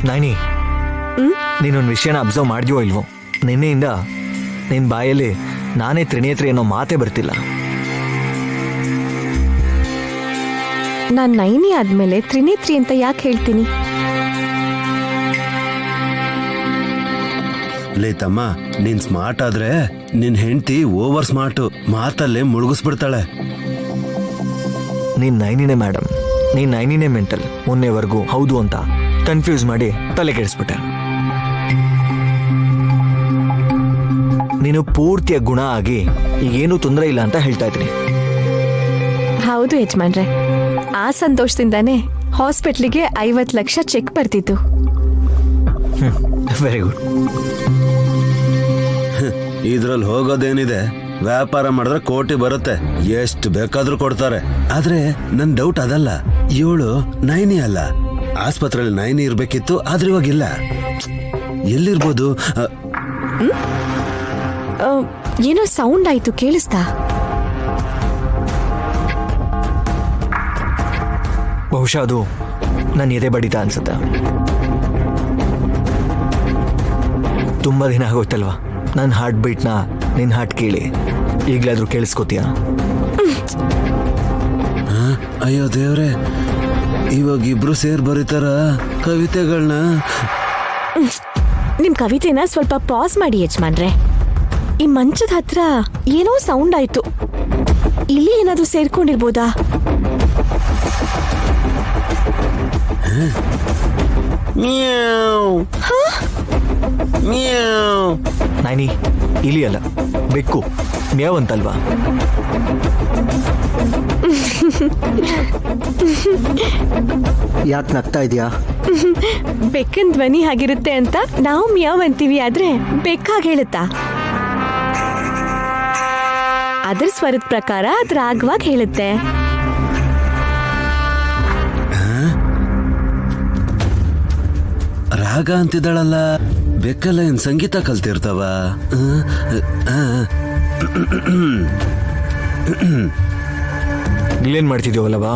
ನೈನಿ, ನೀನೊಂದು ವಿಷಯನ ಅಬ್ಸರ್ವ್ ಮಾಡಿದ್ಯೋ ಇಲ್ವೋ? ನಿನ್ನೆಯಿಂದ ನಿನ್ನ ಬಾಯಲ್ಲಿ ನಾನೇ ತ್ರಿನೇತ್ರಿ ಅನ್ನೋ ಮಾತೇ ಬರ್ತಿಲ್ಲ. ನಾನ್ ನೈನಿ ಆದ್ಮೇಲೆ ತ್ರಿನೇತ್ರಿ ಅಂತ ಯಾಕೆ ಹೇಳ್ತೀನಿ? ಲೇ ತಮ್ಮ, ನೀನ್ ಸ್ಮಾರ್ಟ್ ಆದ್ರೆ ನಿನ್ ಹೆಂಡತಿ ಓವರ್ ಸ್ಮಾರ್ಟ್, ಮಾತಲ್ಲೇ ಮುಳುಗಿಸ್ಬಿಡ್ತಾಳೆ. ನೀನ್ ನೈನಿನೇ ಮೇಡಮ್, ನೀನ್ ನೈನಿನೇ ಮೆಂಟಲ್. ಮೊನ್ನೆವರೆಗೂ ಹೌದು ಅಂತ ಕನ್ಫ್ಯೂಸ್ ಮಾಡಿ ತಲೆ ಕೆಡಿಸ್ಬಿಟ್ಟೆ. ನೀನು ಪೂರ್ತಿಯ ಗುಣ ಆಗಿ ಈಗೇನು ತೊಂದರೆ ಇಲ್ಲ ಅಂತ ಹೇಳ್ತಾ ಇದ್ದೀನಿ. ಹೌದು ಯಜಮಾನ್ರೆ, ಆ ಸಂತೋಷದಿಂದಾನೇ ಹಾಸ್ಪಿಟ್ಲಿಗೆ 50 ಲಕ್ಷ ಚೆಕ್ ಬರ್ತಿತ್ತು. Very good. ಇದ್ರಲ್ಲಿ ಹೋಗೋದೇನಿದೆ, ವ್ಯಾಪಾರ ಮಾಡಿದ್ರೆ ಕೋಟಿ ಬರುತ್ತೆ, ಎಷ್ಟು ಬೇಕಾದ್ರೂ ಕೊಡ್ತಾರೆ. ಆದ್ರೆ ನನ್ ಡೌಟ್ ಅದಲ್ಲ, ಇವಳು ನೈನಿ ಅಲ್ಲ. ಆಸ್ಪತ್ರೆಯಲ್ಲಿ ನೈನಿ ಇರ್ಬೇಕಿತ್ತು, ಆದ್ರೆ ಇವಾಗಿಲ್ಲ. ಎಲ್ಲಿರ್ಬೋದು? ಏನೋ ಸೌಂಡ್ ಆಯ್ತು, ಕೇಳಿಸ್ತಾ? ಬಹುಶಃ ಅದು ನನ್ನ ಎದೆ ಬಡಿತ ಅನ್ಸುತ್ತೆ. ತುಂಬಾ ದಿನ ಆಗೋಯ್ತಲ್ವಾ ನನ್ನ ಹಾರ್ಟ್ ಬೀಟ್ನ ನಿನ್ನ ಹಾರ್ಟ್ ಕೇಳಿ. ಈಗಲಾದ್ರೂ ಕೇಳಿಸ್ಕೋತೀಯ? ಅಯ್ಯೋ ದೇವ್ರೆ, ಇವಾಗ ಇಬ್ರು ಸೇರ್ ಬರೀತಾರ ಕವಿತೆಗಳನ್ನ. ನಿಮ್ ಕವಿತೆನ ಸ್ವಲ್ಪ ಪಾಸ್ ಮಾಡಿ ಯಜಮಾನ್ರೆ. ಈ ಮಂಚದ ಹತ್ರ ಏನೋ ಸೌಂಡ್ ಆಯ್ತು, ಇಲ್ಲಿ ಏನಾದ್ರೂ ಸೇರ್ಕೊಂಡಿರ್ಬೋದಾ? ನೈನಿ, ಇಲಿ ಅಲ್ಲ, ಬೆಕ್ಕು. ಮೇವ್ ಅಂತಲ್ವಾ? ಯಾಕೆ ನಗ್ತಾ ಇದೆಯಾ? ಬೆಕ್ಕನ್ ಧ್ವನಿ ಆಗಿರುತ್ತೆ ಅಂತ ನಾವು ಮಿಯಾವ್ ಅಂತೀವಿ, ಆದ್ರೆ ಬೆಕ್ಕಾಗಿ ಹೇಳುತ್ತಾ? ಅದ್ರ ಸ್ವರದ ಪ್ರಕಾರ ಅದ್ ರಾಗವಾಗಿ ಹೇಳುತ್ತೆ. ರಾಗ ಅಂತಿದ್ದಾಳಲ್ಲ, ಬೆಕ್ಕಲ್ಲ ಏನ್ ಸಂಗೀತ ಕಲ್ತಿರ್ತಾವ? ಇಲ್ಲೇನ್ ಮಾಡ್ತಿದ್ಯೋವಲ್ಲವಾ?